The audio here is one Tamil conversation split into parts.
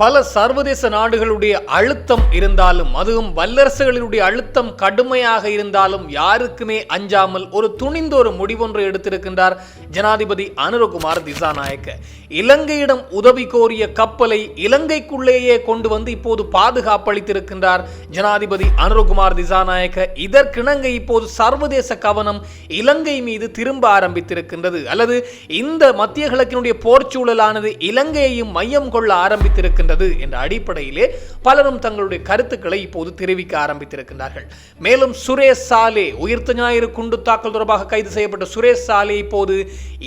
பல சர்வதேச நாடுகளுடைய அழுத்தம் இருந்தாலும், அதுவும் வல்லரசுகளுடைய அழுத்தம் கடுமையாக இருந்தாலும் யாருக்குமே அஞ்சாமல் ஒரு துணிந்த ஒரு முடிவொன்றை எடுத்திருக்கின்றார் ஜனாதிபதி அனுரகுமார் திசாநாயக்க. இலங்கையிடம் உதவி கோரிய கப்பலை இலங்கைக்குள்ளேயே கொண்டு வந்து இப்போது பாதுகாப்பளித்திருக்கின்றார் ஜனாதிபதி அனுரகுமார் திசாநாயக்க. இதற்கிணங்க இப்போது சர்வதேச கவனம் இலங்கை மீது திரும்ப ஆரம்பித்திருக்கின்றது, அல்லது இந்த மத்திய கிழக்கினுடைய போர்ச்சூழலானது இலங்கையையும் மையம் கொள்ள ஆரம்பித்திருக்கின்றது என்ற அடிப்படையிலே பலரும் தங்களுடைய கருத்துக்களை இப்போது தெரிவிக்க ஆரம்பித்திருக்கின்றார்கள். மேலும் சுரேஷ் சாலே, உயிர்த்த ஞாயிறு குண்டு தாக்கல் தொடர்பாக கைது செய்யப்பட்ட சுரேஷ் சாலே இப்போது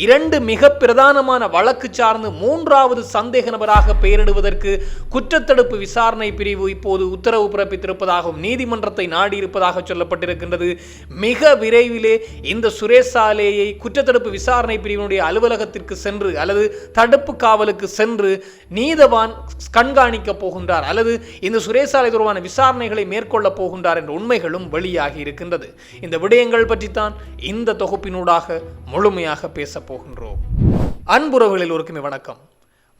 2 மிக பிரதானமான வழக்கு சார்ந்து 3வது சந்தேக நபராக பெயரிடுவதற்கு குற்றத்தடுப்பு விசாரணை பிரிவு இப்போது உத்தரவு பிறப்பித்திருப்பதாகவும் நீதிமன்றத்தை நாடி இருப்பதாக சொல்லப்பட்டிருக்கின்றது. மிக விரைவிலே இந்த சுரேஷ் சாலேயை குற்றத்தடுப்பு விசாரணை பிரிவினுடைய அலுவலகத்திற்கு சென்று அல்லது தடுப்பு காவலுக்கு சென்று நீதவான் கண்காணிக்க போகின்றார், அல்லது இந்த சுரேஷ் சாலை தொடர்பான விசாரணைகளை மேற்கொள்ள போகின்றார் என்ற உண்மைகளும் வெளியாகி இருக்கின்றது. இந்த விடயங்கள் பற்றித்தான் இந்த தொகுப்பினூடாக முழுமையாக பேச போகின்றோம். அன்புறவுகளில் ஒருக்குமே வணக்கம்.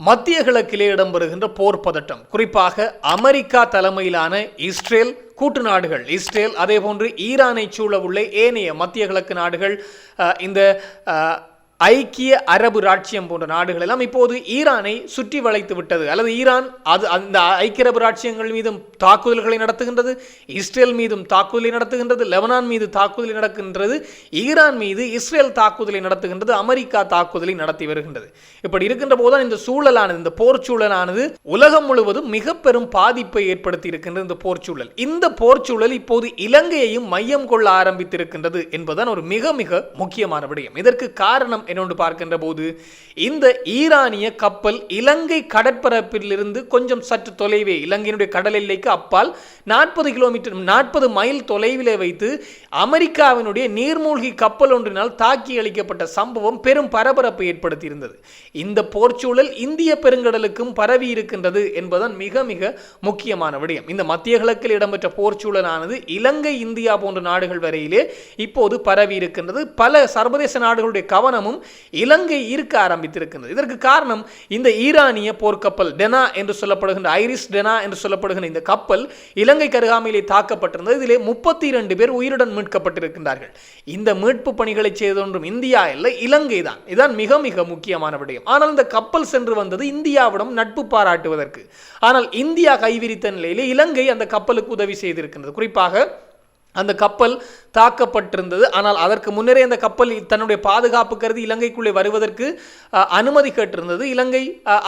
மத்திய கிழக்கிலே இடம்பெறுகின்ற போர் பதட்டம், குறிப்பாக அமெரிக்கா தலைமையிலான இஸ்ரேல் கூட்டு நாடுகள், இஸ்ரேல் அதே போன்று ஈரானை சூழ உள்ள ஏனைய மத்திய கிழக்கு நாடுகள், இந்த ஐக்கிய அரபு ராச்சியம் போன்ற நாடுகள் எல்லாம் இப்போது ஈரானை சுற்றி வளைத்து விட்டது, அல்லது ஈரான் அந்த ஐக்கிய அரபு ராச்சியங்கள் மீதும் தாக்குதல்களை நடத்துகின்றது, இஸ்ரேல் மீதும் தாக்குதலை நடத்துகின்றது, லெபனான் மீது தாக்குதலை நடக்கின்றது, ஈரான் மீது இஸ்ரேல் தாக்குதலை நடத்துகின்றது, அமெரிக்கா தாக்குதலை நடத்தி வருகின்றது. இப்படி இருக்கின்ற போதுதான் இந்த சூழலானது, இந்த போர் சூழலானது உலகம் முழுவதும் மிக பெரும் பாதிப்பை ஏற்படுத்தி இருக்கின்றது. இந்த போர் சூழல், இந்த போர் சூழல் இப்போது இலங்கையையும் மையம் கொள்ள ஆரம்பித்திருக்கின்றது என்பதுதான் ஒரு மிக மிக முக்கியமான விடயம். இதற்கு காரணம் என்னொன்று பார்க்கின்ற போது, இந்த ஈரானிய கப்பல் இலங்கை கடற்பரப்பிலிருந்து கொஞ்சம் சற்று தொலைவே, இலங்கையினுடைய கடல் எல்லைக்கு அப்பால் 40 மைல் தொலைவிலே வைத்து அமெரிக்காவினுடைய நீர்மூழ்கி கப்பல் ஒன்றினால் தாக்கி அளிக்கப்பட்ட சம்பவம் பெரும் பரபரப்பை ஏற்படுத்தி இருந்தது. இந்த போர்ச்சூழல் இந்திய பெருங்கடலுக்கும் பரவி இருக்கின்றது என்பதுதான் மிக மிக முக்கியமான விடயம். இந்த மத்திய கிழக்கில் இடம்பெற்ற போர்ச்சூழலானது இலங்கை, இந்தியா போன்ற நாடுகள் வரையிலே இப்போது பரவி இருக்கின்றது. பல சர்வதேச நாடுகளுடைய கவனமும் இலங்கை இருக்க ஆரம்பித்திருக்கின்றது. இதற்கு காரணம் இந்த ஈரானிய போர்க்கப்பல் டெனா என்று சொல்லப்படுகின்ற, ஐரிஸ் டெனா என்று சொல்லப்படுகின்ற இந்த கப்பல் இலங்கை கருகாமையிலே தாக்கப்பட்டிருந்தது. இதிலே 32 பேர் உயிருடன் மீட்கப்பட்டிருக்கின்றார்கள். இந்த மீட்பு பணிகளை செய்தொன்றும் இந்தியா இல்லை, இலங்கை தான். இதுதான் மிக மிக முக்கியமான விடயம். ஆனால் இந்த கப்பல் சென்று வந்தது இந்தியாவிடம் நட்பு பாராட்டுவதற்கு. ஆனால் இந்தியா கைவிரித்த நிலையிலே இலங்கை அந்த கப்பலுக்கு உதவி செய்திருக்கின்றது. குறிப்பாக அந்த கப்பல் தாக்கப்பட்டிருந்தது. ஆனால் அதற்கு முன்னரே அந்த கப்பல் தன்னுடைய பாதுகாப்பு கருதி இலங்கைக்குள்ளே வருவதற்கு அனுமதி கேட்டிருந்தது. இலங்கை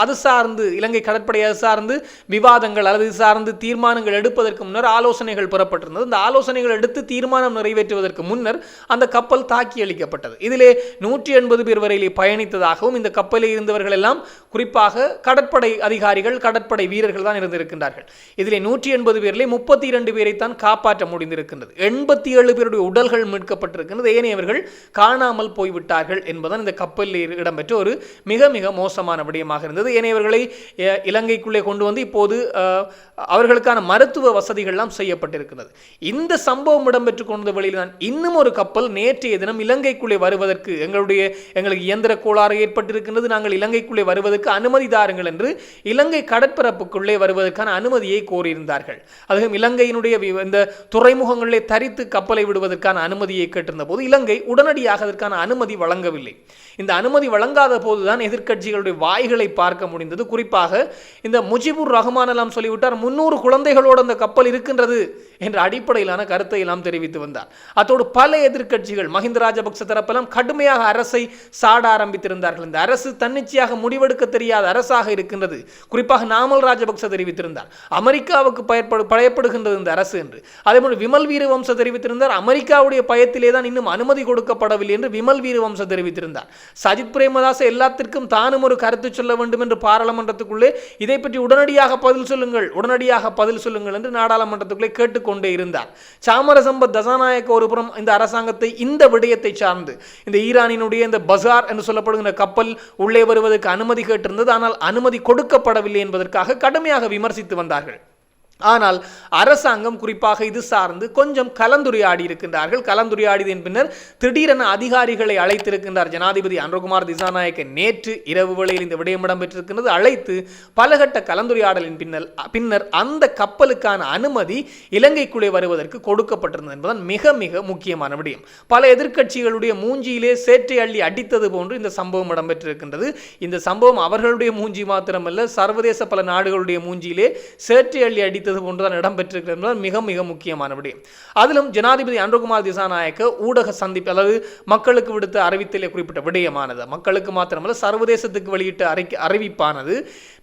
அது சார்ந்து, இலங்கை கடற்படை அது சார்ந்து விவாதங்கள் அல்லது சார்ந்து தீர்மானங்கள் எடுப்பதற்கு முன்னர் ஆலோசனைகள் பெறப்பட்டிருந்தது. இந்த ஆலோசனைகள் எடுத்து தீர்மானம் நிறைவேற்றுவதற்கு முன்னர் அந்த கப்பல் தாக்கி அளிக்கப்பட்டது. இதிலே 180 பேர் வரையிலே பயணித்ததாகவும், இந்த கப்பலில் இருந்தவர்கள் எல்லாம் குறிப்பாக கடற்படை அதிகாரிகள், கடற்படை வீரர்கள் தான் இருந்திருக்கின்றார்கள். இதிலே 180 பேரிலே 32 பேரைத்தான் காப்பாற்ற முடிந்திருக்கின்றது. 87 பேருடைய உடல்கள் மீட்கப்பட்டிருக்கிறது. ஏனையவர்கள் காணாமல் போய்விட்டார்கள் என்பதுதான் இந்த கப்பலில் இடம்பெற்ற ஒரு மிக மிக மோசமான விடயமாக இருந்தது. ஏனையவர்களை இலங்கைக்குள்ளே கொண்டு வந்து இப்போது அவர்களுக்கான மருத்துவ வசதிகள்லாம் செய்யப்பட்டிருக்கிறது. இந்த சம்பவம் இடம்பெற்றுக் கொண்ட வழியில் தான் இன்னும் ஒரு கப்பல் நேற்றைய தினம் இலங்கைக்குள்ளே வருவதற்கு எங்களுக்கு இயந்திர கோளாறு ஏற்பட்டிருக்கின்றது, நாங்கள் இலங்கைக்குள்ளே வருவதற்கு அனுமதி தாருங்கள் என்று இலங்கை கடற்பரப்புக்குள்ளே வருவதற்கான அனுமதியை கோரியிருந்தார்கள். அதுவும் இலங்கையினுடைய இந்த துறைமுகங்களிலே தரித்து கப்பலை விடுவதற்கான அனுமதியை கேட்டிருந்த போது இலங்கை உடனடியாக அதற்கான அனுமதி வழங்கவில்லை. இந்த அனுமதி வழங்காத போதுதான் எதிர்க்கட்சிகளுடைய வாய்களை பார்க்க முடிந்தது. குறிப்பாக இந்த முஜிபுர் ரஹ்மான் எல்லாம் சொல்லிவிட்டார், 300 குழந்தைகளோடு அந்த கப்பல் இருக்கின்றது என்ற அடிப்படையிலான கருத்தை எல்லாம் தெரிவித்து வந்தார். அதோடு பல எதிர்க்கட்சிகள், மஹிந்த ராஜபக்ச தரப்பெல்லாம் கடுமையாக அரசை சாட ஆரம்பித்திருந்தார்கள். இந்த அரசு தன்னிச்சையாக முடிவெடுக்க தெரியாத அரசாக இருக்கின்றது. குறிப்பாக நாமல் ராஜபக்ச தெரிவித்திருந்தார், அமெரிக்காவுக்கு பயப்படுகின்றது இந்த அரசு என்று. அதேபோல் விமல் வீரவம்ச தெரிவித்திருந்தார், அமெரிக்காவுடைய பயத்திலே தான் இன்னும் அனுமதி கொடுக்கப்படவில்லை என்று விமல் வீரவம்ச தெரிவித்திருந்தார். சஜித் பிரேமதாச எல்லாத்திற்கும் தானும் ஒரு கருத்து சொல்ல வேண்டும் என்று பாராளுமன்றத்துக்குள்ளே இதை பற்றி உடனடியாக பதில் சொல்லுங்கள் என்று நாடாளுமன்றத்துக்குள்ளே கேட்டுக்கொண்டே இருந்தார். சாமரசம்பத் தசாநாயக்க ஒருபுறம் இந்த அரசாங்கத்தை இந்த விடயத்தை சார்ந்து, இந்த ஈரானினுடைய இந்த பசார் என்று சொல்லப்படுகின்ற கப்பல் உள்ளே வருவதற்கு அனுமதி கேட்டிருந்தது, ஆனால் அனுமதி கொடுக்கப்படவில்லை என்பதற்காக கடுமையாக விமர்சித்து வந்தார்கள். ஆனால் அரசாங்கம் குறிப்பாக இது சார்ந்து கொஞ்சம் கலந்துரையாடி இருக்கின்றார்கள். கலந்துரையாடியதன் பின்னர் திடீரென அதிகாரிகளை அழைத்திருக்கின்றார் ஜனாதிபதி அனுரகுமார் திசாநாயக்க. நேற்று இரவு வேளையில் இந்த விடயம் இடம்பெற்றிருக்கின்றது. அழைத்து பலகட்ட கலந்துரையாடலின் பின்னர் அந்த கப்பலுக்கான அனுமதி இலங்கைக்குள்ளே வருவதற்கு கொடுக்கப்பட்டிருந்தது என்பதுதான் மிக மிக முக்கியமான விடயம். பல எதிர்க்கட்சிகளுடைய மூஞ்சியிலே சேற்றை அள்ளி அடித்தது போன்று இந்த சம்பவம் இடம்பெற்றிருக்கின்றது. இந்த சம்பவம் அவர்களுடைய மூஞ்சி மாத்திரமல்ல, சர்வதேச பல நாடுகளுடைய மூஞ்சியிலே சேற்றை அள்ளி அடித்தது போன்றுதான் இடம்பெற்றிருக்கிறது. மிக மிக முக்கியமான விடயம். அதிலும் ஜனாதிபதி அனுரகுமார் திசாநாயக்க ஊடக சந்திப்பு அல்லது மக்களுக்கு விடுத்த அறிவித்தலை குறிப்பிட்ட விடயமானது, மக்களுக்கு மாத்திரமல்ல சர்வதேசத்துக்கு வெளியிட்ட அறிவிப்பானது,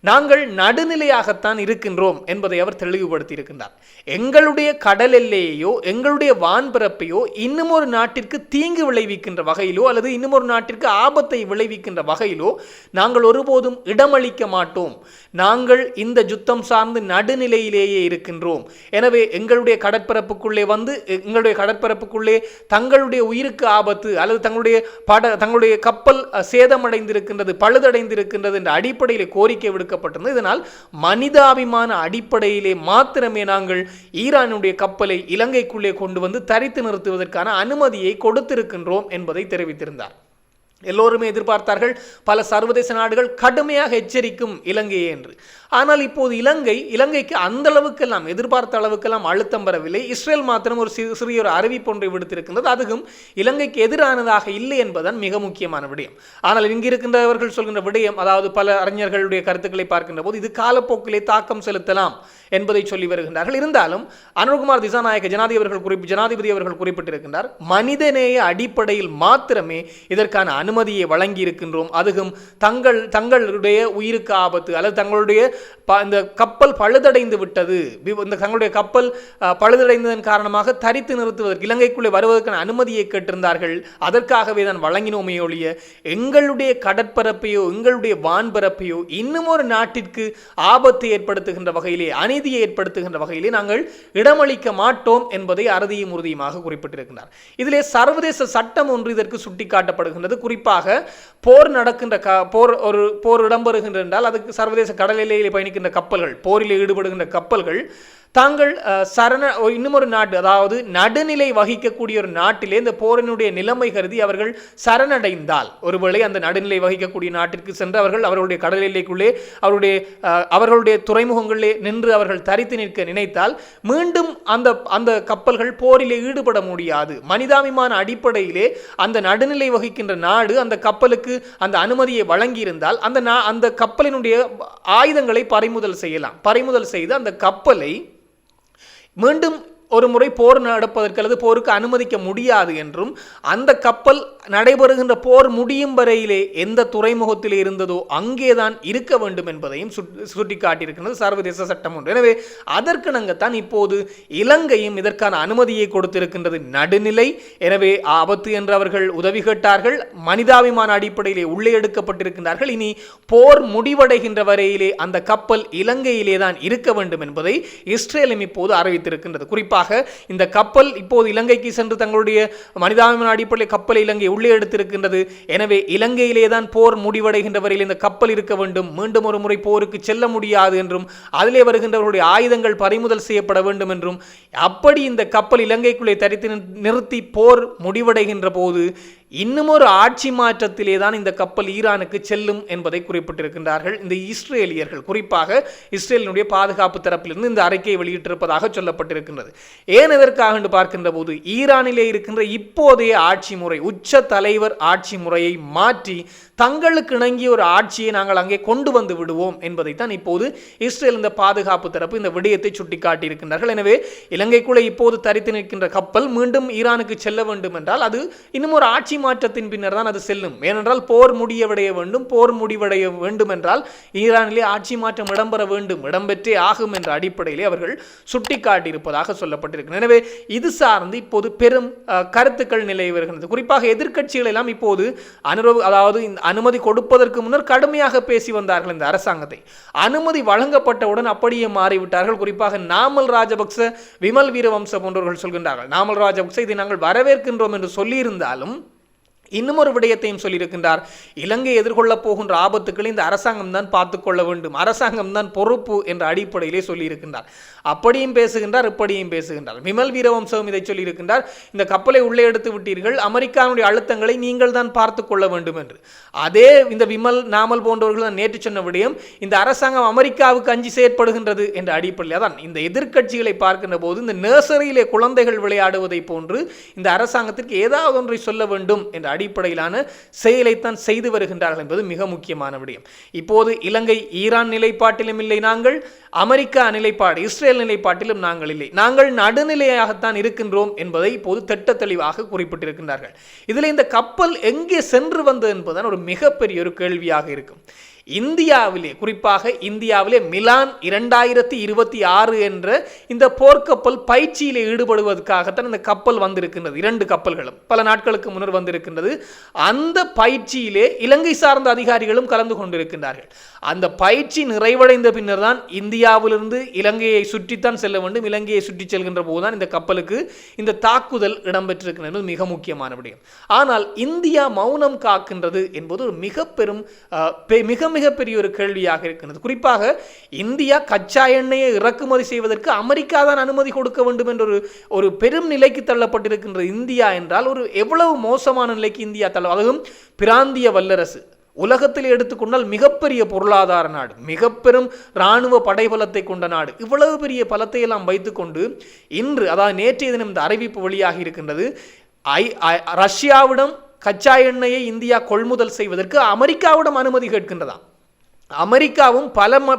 நாங்கள் நடுநிலையாகத்தான் இருக்கின்றோம் என்பதை அவர் தெளிவுபடுத்தி இருக்கின்றார். எங்களுடைய கடல் எல்லையோ எங்களுடைய வான்பரப்பையோ இன்னும் ஒரு நாட்டிற்கு தீங்கு விளைவிக்கின்ற வகையிலோ அல்லது இன்னும் ஒரு நாட்டிற்கு ஆபத்தை விளைவிக்கின்ற வகையிலோ நாங்கள் ஒருபோதும் இடமளிக்க மாட்டோம். நாங்கள் இந்த யுத்தம் சார்ந்து நடுநிலையிலேயே இருக்கின்றோம். எனவே எங்களுடைய கடற்பரப்புக்குள்ளே எங்களுடைய கடற்பரப்புக்குள்ளே தங்களுடைய உயிருக்கு ஆபத்து அல்லது தங்களுடைய கப்பல் சேதமடைந்திருக்கின்றது, பழுதடைந்திருக்கின்றது என்ற அடிப்படையில் கோரிக்கை விடுக்கப்பட்டிருந்தது. இதனால் மனிதாபிமான அடிப்படையிலே மாத்திரமே நாங்கள் ஈரானுடைய கப்பலை இலங்கைக்குள்ளே கொண்டு வந்து தரித்து நிறுத்துவதற்கான அனுமதியை கொடுத்திருக்கின்றோம் என்பதை தெரிவித்திருந்தார். எல்லோருமே எதிர்பார்த்தார்கள் பல சர்வதேச நாடுகள் கடுமையாக எச்சரிக்கும் இலங்கையை என்று. ஆனால் இப்போது இலங்கைக்கு அந்த அளவுக்கெல்லாம் எதிர்பார்த்த அளவுக்கெல்லாம் அழுத்தம் பெறவில்லை. இஸ்ரேல் மாத்திரம் ஒரு சிறிய ஒரு அறிவிப்பு ஒன்றை விடுத்திருக்கின்றது. அதுவும் இலங்கைக்கு எதிரானதாக இல்லை என்பதுதான் மிக முக்கியமான விடயம். ஆனால் இங்கிருக்கின்றவர்கள் சொல்கின்ற விடயம், அதாவது பல அறிஞர்களுடைய கருத்துக்களை பார்க்கின்ற போது இது காலப்போக்கிலே தாக்கம் செலுத்தலாம் என்பதை சொல்லி வருகின்றார்கள். இருந்தாலும் அனுரகுமார் திசாநாயக்க ஜனாதிபதி அவர்கள் குறிப்பிட்டிருக்கின்றார், மனிதநேய அடிப்படையில் மாத்திரமே இதற்கான அனுமதியை வழங்கி இருக்கின்றோம். அதுவும் தங்களுடைய உயிருக்கு ஆபத்து அல்லது தங்களுடைய இந்த கப்பல் பழுதடைந்து விட்டது, தங்களுடைய கப்பல் பழுதடைந்ததன் காரணமாக தரித்து நிறுத்துவதற்கு இலங்கைக்குள்ளே வருவதற்கான அனுமதியை கேட்டிருந்தார்கள். அதற்காகவே தான் வழங்கினோமே ஒழிய எங்களுடைய கடற்பரப்பையோ எங்களுடைய வான்பரப்பையோ இன்னும் ஒரு நாட்டிற்கு ஆபத்தை ஏற்படுத்துகின்ற வகையிலே, அநீதியை ஏற்படுத்துகின்ற வகையிலே நாங்கள் இடமளிக்க மாட்டோம் என்பதை அறுதியும் உறுதியுமாக குறிப்பிட்டிருக்கிறார். இதிலே சர்வதேச சட்டம் ஒன்று இதற்கு சுட்டிக்காட்டப்படுகின்றது. குறிப்பாக போர் நடக்கின்ற போர் இடம்பெறுகின்ற என்றால் அதுக்கு சர்வதேச கடல் எல்லையிலே பயணிக்கின்ற கப்பல்கள், போரில் ஈடுபடுகின்ற கப்பல்கள் தாங்கள் இன்னும் ஒரு நாட்டு, அதாவது நடுநிலை வகிக்கக்கூடிய ஒரு நாட்டிலே இந்த போரினுடைய நிலைமை கருதி அவர்கள் சரணடைந்தால், ஒருவேளை அந்த நடுநிலை வகிக்கக்கூடிய நாட்டிற்கு சென்று அவர்கள் அவர்களுடைய கடல் எல்லைக்குள்ளே அவர்களுடைய துறைமுகங்களிலே நின்று அவர்கள் தரித்து நிற்க நினைத்தால் மீண்டும் அந்த கப்பல்கள் போரிலே ஈடுபட முடியாது. மனிதாபிமான அடிப்படையிலே அந்த நடுநிலை வகிக்கின்ற நாடு அந்த கப்பலுக்கு அந்த அனுமதியை வழங்கியிருந்தால் அந்த கப்பலினுடைய ஆயுதங்களை பறிமுதல் செய்யலாம். பறிமுதல் செய்து அந்த கப்பலை மீண்டும் ஒரு முறை போர் நடப்பதற்கு அல்லது போருக்கு அனுமதிக்க முடியாது என்றும், அந்த கப்பல் நடைபெறுகின்ற போர் முடியும் வரையிலே எந்த துறைமுகத்தில் இருந்ததோ அங்கேதான் இருக்க வேண்டும் என்பதையும் சுட்டிக்காட்டியிருக்கிறது சர்வதேச சட்டம் ஒன்று. எனவே அதற்கிணங்கத்தான் இப்போது இலங்கையும் இதற்கான அனுமதியை கொடுத்திருக்கின்றது. நடுநிலை, எனவே ஆபத்து என்று அவர்கள் உதவி கேட்டார்கள். மனிதாபிமான அடிப்படையிலே உள்ளே எடுக்கப்பட்டிருக்கின்றார்கள். இனி போர் முடிவடைகின்ற வரையிலே அந்த கப்பல் இலங்கையிலே தான் இருக்க வேண்டும் என்பதை இஸ்ரேலும் இப்போது அறிவித்திருக்கின்றது. குறிப்பாக இந்த கப்பல் இப்போது இலங்கைக்கு சென்று தங்களுடைய மனிதாபிமான அடிப்படையில் கப்பலை இலங்கை உள்ளே எடுத்திருக்கின்றது. எனவே இலங்கையிலே தான் போர் முடிவடைகின்ற வரையில் இந்த கப்பல் இருக்க வேண்டும். மீண்டும் ஒரு முறை போருக்கு செல்ல முடியாது என்றும், அதிலே வருகின்றவர்களுடைய ஆயுதங்கள் பறிமுதல் செய்யப்பட வேண்டும் என்றும், அப்படி இந்த கப்பல் இலங்கைக்குள்ளே தரித்து நிறுத்தி போர் முடிவடைகின்ற போது இன்னும் ஒரு ஆட்சி மாற்றத்திலே தான் இந்த கப்பல் ஈரானுக்கு செல்லும் என்பதை குறிப்பிட்டிருக்கின்றார்கள் இந்த இஸ்ரேலியர்கள். குறிப்பாக இஸ்ரேலினுடைய பாதுகாப்பு தரப்பிலிருந்து இந்த அறிக்கையை வெளியிட்டிருப்பதாக சொல்லப்பட்டிருக்கின்றது. ஏன் எதற்காக என்று பார்க்கின்ற போது ஈரானிலே இருக்கின்ற இப்போதைய ஆட்சி முறை, உச்ச தலைவர் ஆட்சி முறையை மாற்றி தங்களுக்கு இணங்கிய ஒரு ஆட்சியை நாங்கள் அங்கே கொண்டு வந்து விடுவோம் என்பதைத்தான் இப்போது இஸ்ரேல் இந்த பாதுகாப்பு தரப்பு இந்த விடயத்தை சுட்டிக்காட்டி இருக்கின்றார்கள். எனவே இலங்கைக்குள்ளே இப்போது தரித்து நிற்கின்ற கப்பல் மீண்டும் ஈரானுக்கு செல்ல வேண்டும் என்றால் அது இன்னும் ஒரு ஆட்சி மாற்றத்தின் பின்னர் தான் அது செல்லும். ஏனென்றால் போர் முடிவடைய வேண்டும். போர் முடிவடைய வேண்டும் என்றால் ஈரானிலே ஆட்சி மாற்றம் இடம்பெற வேண்டும், இடம்பெற்றே ஆகும் என்ற அடிப்படையிலே அவர்கள் சுட்டிக்காட்டியிருப்பதாக சொல்லப்பட்டிருக்கிறது. எனவே இது சார்ந்து இப்போது பெரும் கருத்துக்கள் நிலை வருகிறது. குறிப்பாக எதிர்க்கட்சிகள் எல்லாம் இப்போது அதாவது அனுமதி கொடுப்பதற்கு முன்னர் கடுமையாக பேசி வந்தார்கள் இந்த அரசாங்கத்தை. அனுமதி வழங்கப்பட்டவுடன் அப்படியே மாறிவிட்டார்கள். குறிப்பாக நாமல் ராஜபக்ச, விமல் வீரவம்ச போன்றவர்கள் சொல்கின்றார்கள், நாமல் ராஜபக்ச இதை நாங்கள் வரவேற்கின்றோம் என்று சொல்லியிருந்தாலும் இன்னும் ஒரு விடயத்தையும் சொல்லியிருக்கின்றார். இலங்கை எதிர்கொள்ளப் போகின்ற ஆபத்துக்களை இந்த அரசாங்கம் தான் பார்த்துக்கொள்ள வேண்டும், அரசாங்கம் தான் பொறுப்பு என்ற அடிப்படையிலே சொல்லியிருக்கின்றார். அப்படியும் பேசுகின்றார், இப்படியும் பேசுகின்றார். விமல் வீரவம்சவும் இதை சொல்லியிருக்கின்றார். இந்த கப்பலை உள்ளே எடுத்து விட்டீர்கள், அமெரிக்காவுடைய அழுத்தங்களை நீங்கள் தான் பார்த்து கொள்ள வேண்டும் என்று. அதே இந்த விமல் நாமல் போன்றவர்கள் தான் நேற்று சொன்ன விடயம், இந்த அரசாங்கம் அமெரிக்காவுக்கு அஞ்சி செயற்படுகின்றது என்ற அடிப்படையில் தான் இந்த எதிர்க்கட்சிகளை பார்க்கின்ற போது இந்த நர்சரியிலே குழந்தைகள் விளையாடுவதை போன்று இந்த அரசாங்கத்திற்கு ஏதாவது ஒன்றை சொல்ல வேண்டும் என்ற அடிப்படையிலான செயலைத்தான் செய்து வருகின்றார்கள் என்பது மிக முக்கியமான விடயம். இப்போது இலங்கை ஈரான் நிலைப்பாட்டிலும் இல்லை நாங்கள், அமெரிக்கா நிலைப்பாடு இஸ்ரேல் நிலைப்பாட்டிலும் நாங்கள் இல்லை, நாங்கள் நடுநிலையாகத்தான் இருக்கின்றோம் என்பதை இப்போது திட்ட தெளிவாக குறிப்பிட்டிருக்கின்றார்கள். இதில் இந்த கப்பல் எங்கே சென்று வந்தது என்பதுதான் ஒரு மிகப்பெரிய ஒரு கேள்வியாக இருக்கும். இந்தியாவிலே, குறிப்பாக இந்தியாவிலே மிலான் 2026 என்ற இந்த போர்க்கப்பல் பயிற்சியிலே ஈடுபடுவதற்காகத்தான் இந்த கப்பல் வந்திருக்கின்றது. 2 கப்பல்களும் பல நாட்களுக்கு முன்னர் வந்திருக்கின்றது. அந்த பயிற்சியிலே இலங்கை சார்ந்த அதிகாரிகளும் கலந்து கொண்டிருக்கின்றார்கள். அந்த பயிற்சி நிறைவடைந்த பின்னர் தான் இந்தியாவிலிருந்து இலங்கையை சுற்றித்தான் செல்ல வேண்டும். இலங்கையை சுற்றி செல்கின்ற போதுதான் இந்த கப்பலுக்கு இந்த தாக்குதல் இடம்பெற்றிருக்கிறது. மிக முக்கியமான விடயம். ஆனால் இந்தியா மௌனம் காக்கின்றது என்பது ஒரு மிகப்பெரிய ஒரு கேள்வியாக இருக்கிறது. குறிப்பாக இந்தியா கச்சா எண்ணெயை இறக்குமதி செய்வதற்கு அமெரிக்கா தான் அனுமதி கொடுக்க வேண்டும் என்ற ஒரு பெரும் நிலைக்கு தள்ளப்பட்டிருக்கின்ற இந்தியா என்றால் ஒரு எவ்வளவு மோசமான நிலைக்கு இந்தியா அதுவும் பிராந்திய வல்லரசு, உலகத்தில் எடுத்துக்கொண்டால் மிகப்பெரிய பொருளாதார நாடு, மிக பெரும் இராணுவ படைபலத்தை கொண்ட நாடு, இவ்வளவு பெரிய பலத்தை எல்லாம் வைத்துக்கொண்டு இன்று, அதாவது நேற்றைய தினம் இந்த அறிவிப்பு வெளியாகி இருக்கின்றது. ரஷ்யாவிடம் கச்சா எண்ணெயை இந்தியா கொள்முதல் செய்வதற்கு அமெரிக்காவிடம் அனுமதி கேட்கின்றதா. அமெரிக்காவும்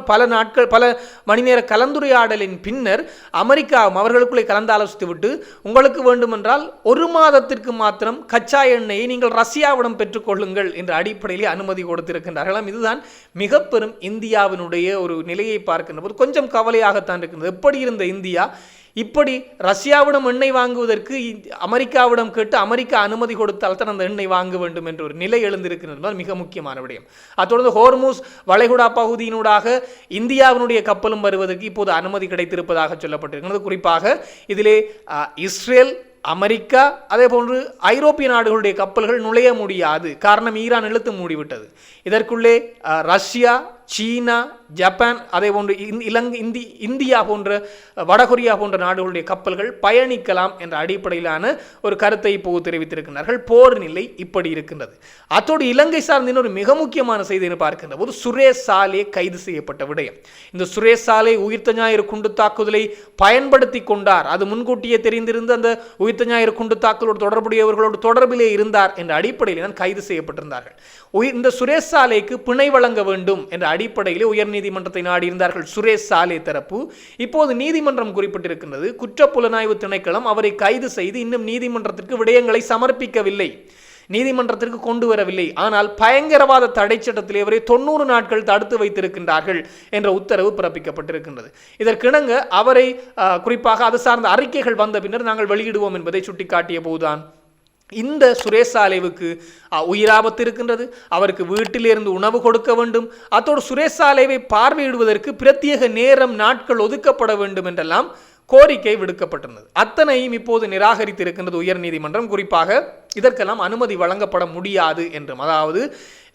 பல நாட்கள் பல மணி நேர கலந்துரையாடலின் பின்னர் அமெரிக்காவும் அவர்களுக்குள்ளே கலந்து ஆலோசித்து விட்டு, உங்களுக்கு வேண்டுமென்றால் 1 மாதத்திற்கு மாத்திரம் கச்சா எண்ணெயை நீங்கள் ரஷ்யாவிடம் பெற்றுக்கொள்ளுங்கள் என்ற அடிப்படையில் அனுமதி கொடுத்திருக்கின்றார்கள். இதுதான் மிக பெரும் இந்தியாவினுடைய ஒரு நிலையை பார்க்கின்ற போது கொஞ்சம் கவலையாகத்தான் இருக்கின்றது. எப்படி இருந்த இந்தியா இப்படி ரஷ்யாவிடம் எண்ணெய் வாங்குவதற்கு அமெரிக்காவிடம் கேட்டு அமெரிக்கா அனுமதி கொடுத்தால் தான் அந்த எண்ணெய் வாங்க வேண்டும் என்ற ஒரு நிலை எழுந்திருக்கிறது. மிக முக்கியமான விடயம். அத்தொடர்ந்து ஹோர்முஸ் வளைகுடா பகுதியினூடாக இந்தியாவினுடைய கப்பலும் வருவதற்கு இப்போது அனுமதி கிடைத்திருப்பதாக சொல்லப்பட்டிருக்கிறது. குறிப்பாக இதிலே இஸ்ரேல், அமெரிக்கா, அதே போன்று ஐரோப்பிய நாடுகளுடைய கப்பல்கள் நுழைய முடியாது. காரணம், ஈரான் இழுத்து மூடிவிட்டது. இதற்குள்ளே ரஷ்யா, சீனா, ஜப்பான், அதே போன்று இந்தியா போன்ற வடகொரியா போன்ற நாடுகளுடைய கப்பல்கள் பயணிக்கலாம் என்ற அடிப்படையிலான ஒரு கருத்தை இப்போது தெரிவித்திருக்கிறார்கள். போர் நிலை இப்படி இருக்கின்றது. அத்தோடு இலங்கை சார்ந்த இன்னொரு மிக முக்கியமான செய்தியை பார்க்கின்ற போது சுரேஷ் சாலே கைது செய்யப்பட்ட விடயம். இந்த சுரேஷ் சாலே உயிர்த்த ஞாயிறு குண்டு தாக்குதலை பயன்படுத்தி கொண்டார், அது முன்கூட்டியே தெரிந்திருந்த அந்த உயிர்த்த ஞாயிறு குண்டு தாக்குதலோடு தொடர்புடையவர்களோடு தொடர்பிலே இருந்தார் என்ற அடிப்படையில் தான் கைது செய்யப்பட்டிருந்தார்கள். இந்த சுரேஷ் சாலேக்கு பிணை வழங்க வேண்டும் என்ற அடிப்படையில் உயர்நீதிமன்றத்தை நாடியிருந்தார்கள் சுரேஷ் சாலே தரப்பு. இப்போது நீதிமன்றம் குறிப்பிட்டிருக்கின்றது, குற்றப்புலனாய்வு திணைக்களம் அவரை கைது செய்து இன்னும் நீதிமன்றத்திற்கு விடயங்களை சமர்ப்பிக்கவில்லை, நீதிமன்றத்திற்கு கொண்டு வரவில்லை. ஆனால் பயங்கரவாத தடை சட்டத்திலே அவரை 90 நாட்கள் தடுத்து வைத்திருக்கின்றார்கள் என்ற உத்தரவு பிறப்பிக்கப்பட்டிருக்கின்றது. இதற்கிணங்க அவரை குறிப்பாக அது சார்ந்த அறிக்கைகள் வந்த பின்னர் நாங்கள் வெளியிடுவோம் என்பதை சுட்டிக்காட்டிய போதுதான் இந்த சுரேஷ் சாலேவுக்கு உயிராபத்து இருக்கின்றது, அவருக்கு வீட்டிலிருந்து உணவு கொடுக்க வேண்டும், அத்தோடு சுரேஷ் சாலேவை பார்வையிடுவதற்கு பிரத்யேக நேரம், நாட்கள் ஒதுக்கப்பட வேண்டும் என்றெல்லாம் கோரிக்கை விடுக்கப்பட்டிருந்தது. அத்தனையும் இப்போது நிராகரித்திருக்கின்றது உயர்நீதிமன்றம். குறிப்பாக இதற்கெல்லாம் அனுமதி வழங்கப்பட முடியாது என்றும், அதாவது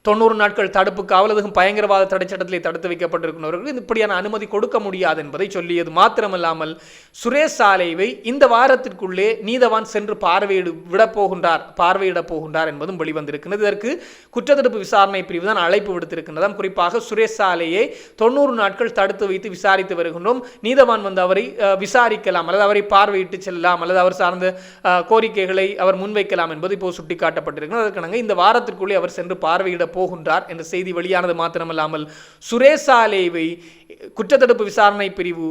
90 நாட்கள் தடுப்பு காவல், அதுவும் பயங்கரவாத தடை சட்டத்திலே தடுத்து வைக்கப்பட்டிருக்கிறவர்கள் இப்படியான அனுமதி கொடுக்க முடியாது என்பதை சொல்லியது மாத்திரமல்லாமல் சுரேஷ் சாலேவை இந்த வாரத்திற்குள்ளே நீதவான் சென்று பார்வையிடப் போகின்றார் என்பதும் வெளிவந்திருக்கிறது. இதற்கு குற்றத்தடுப்பு விசாரணை பிரிவு தான் அழைப்பு விடுத்திருக்கின்றதாம். குறிப்பாக சுரேஷ் சாலேயை 90 நாட்கள் தடுத்து வைத்து விசாரித்து வருகின்றோம், நீதவான் வந்து அவரை விசாரிக்கலாம் அல்லது அவரை பார்வையிட்டு செல்லலாம் அல்லது அவர் சார்ந்த கோரிக்கைகளை அவர் முன்வைக்கலாம் என்பது இப்போது சுட்டிக்காட்டப்பட்டிருக்கிறது. அதற்காக இந்த வாரத்திற்குள்ளே அவர் சென்று பார்வையிட போகின்றார் என்ற செய்தி வெளியானது மாத்திரமல்லாமல் சுரேஷ் சாலேவை குற்றத்தடுப்பு விசாரணை பிரிவு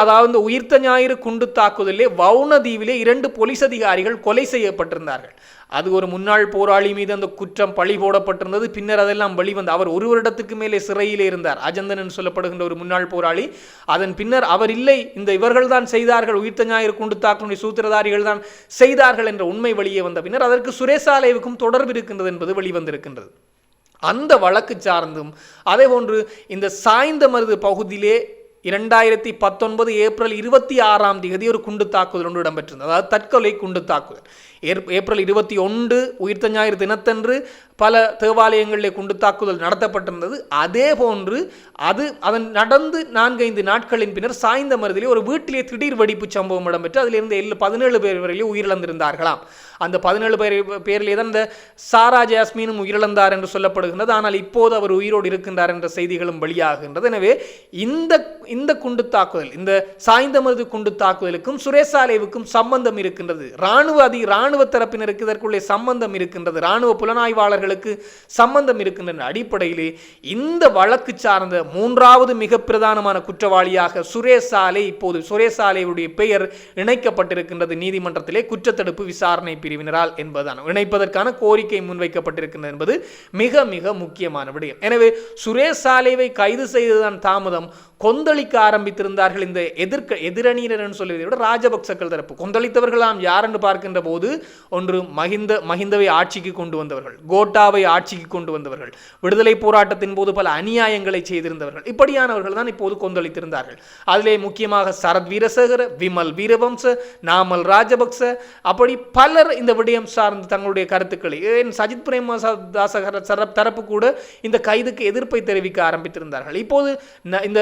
அதாவது உயிர்த்த ஞாயிறு குண்டு தாக்குதலிலே வவுனதீவிலே 2 போலீஸ் அதிகாரிகள் கொலை செய்யப்பட்டிருந்தார்கள். அது ஒரு முன்னாள் போராளி மீது அந்த குற்றம் பழி போடப்பட்டிருந்தது. பின்னர் அதெல்லாம் வெளிவந்து அவர் 1 வருடத்துக்கு மேலே சிறையிலே இருந்தார். அஜந்தன் என்று சொல்லப்படுகின்ற ஒரு முன்னாள் போராளி. அதன் பின்னர் அவர் இல்லை, இவர்கள் தான் செய்தார்கள், உயிர்த்த ஞாயிறு குண்டு தாக்குதலுடைய சூத்திரதாரிகள் தான் செய்தார்கள் என்ற உண்மை வெளியே வந்த பின்னர் அதற்கு சுரேஷ் சாலேவுக்கும் தொடர்பு இருக்கின்றது என்பது வெளிவந்திருக்கின்றது. அந்த வழக்கு சார்ந்தும் அதே போன்று இந்த சாய்ந்தமருது பகுதியிலே 2019 ஏப்ரல் 26 ஒரு குண்டு தாக்குதல் ஒன்று இடம்பெற்றிருந்தது. அதாவது தற்கொலை குண்டு தாக்குதல். ஏப்ரல் 21 உயிர்த்த ஞாயிறு தினத்தன்று பல தேவாலயங்களிலே குண்டு தாக்குதல் நடத்தப்பட்டிருந்தது. அதே போன்று அதன் நடந்து 4-5 நாட்களின் பின்னர் சாய்ந்தமருதிலே ஒரு வீட்டிலே திடீர் வெடிப்பு சம்பவம் இடம்பெற்று அதிலிருந்து 17 பேர் வரையிலே உயிரிழந்திருந்தார்களாம். அந்த 17 பேரிலே தான் இந்த சாரா ஜாஸ்மினும் உயிரிழந்தார் என்று சொல்லப்படுகின்றது. ஆனால் இப்போது அவர் உயிரோடு இருக்கின்றார் என்ற செய்திகளும் வெளியாகின்றது. எனவே இந்த குண்டு தாக்குதல், இந்த சாய்ந்தமருது குண்டு தாக்குதலுக்கும் சுரேசாலேவுக்கும் சம்பந்தம் இருக்கின்றது. இராணுவ தரப்பினருக்கு இதற்குள்ளே சம்பந்தம் இருக்கின்றது. இராணுவ புலனாய்வாளர்களுக்கு சம்பந்தம் இருக்கின்ற அடிப்படையிலே இந்த வழக்கு சார்ந்த 3வது மிக பிரதானமான குற்றவாளியாக சுரேசாலேவுடைய பெயர் இணைக்கப்பட்டிருக்கின்றது நீதிமன்றத்திலே குற்றத்தடுப்பு விசாரணை பிரிவினரால் என்பதுதான். இணைப்பதற்கான கோரிக்கை முன்வைக்கப்பட்டிருக்கின்றது என்பது மிக மிக முக்கியமான விடயம். எனவே சுரேசாலேவை கைது செய்ததான் தாமதம். கொந்தளிக்க ஆரம்பித்திருந்தார்கள் இந்த எதிரணியினர் என்று சொல்வதை விட ராஜபக்சக்கள் தரப்பு. கொந்தளித்தவர்களாம் யார் என்று பார்க்கின்ற போது, ஒன்று மஹிந்தவை ஆட்சிக்கு கொண்டு வந்தவர்கள், கோட்டாவை ஆட்சிக்கு கொண்டு வந்தவர்கள், விடுதலை போராட்டத்தின் போது பல அநியாயங்களை செய்திருந்தவர்கள், இப்படியானவர்கள் தான் இப்போது கொந்தளித்திருந்தார்கள். அதிலே முக்கியமாக சரத் வீரசேகர, விமல் வீரவம்ச, நாமல் ராஜபக்ச, அப்படி பலர் இந்த விடயம் சார்ந்து தங்களுடைய கருத்துக்களை, சஜித் பிரேமதாச தரப்பு கூட இந்த கைதுக்கு எதிர்ப்பை தெரிவிக்க ஆரம்பித்திருந்தார்கள். இப்போது இந்த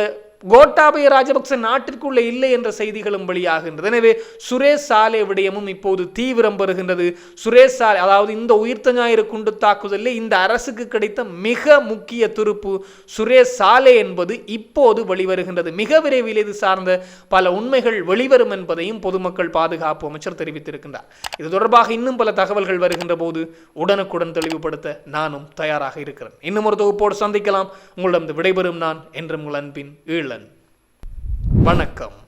கோட்டாபய ராஜபக்ச நாட்டிற்குள்ளே இல்லை என்ற செய்திகளும் வெளியாகின்றது. எனவே சுரேசாலே விடயமும் இப்போது தீவிரம் பெறுகின்றது. சுரேசாலே, அதாவது இந்த உயிர்த்த ஞாயிறு குண்டு தாக்குதலில் இந்த அரசுக்கு கிடைத்த மிக முக்கிய துருப்பு சுரேசாலே என்பது இப்போது வெளிவருகின்றது. மிக விரைவில் இது சார்ந்த பல உண்மைகள் வெளிவரும் என்பதையும் பொதுமக்கள் பாதுகாப்பு அமைச்சர் தெரிவித்திருக்கின்றார். இது தொடர்பாக இன்னும் பல தகவல்கள் வருகின்ற போது உடனுக்குடன் தெளிவுபடுத்த நானும் தயாராக இருக்கிறேன். இன்னும் ஒரு தொகுப்போடு சந்திக்கலாம். உங்களிடம் விடைபெறும் நான் என்றும் உங்கள் அன்பின் ஈழன். வணக்கம்.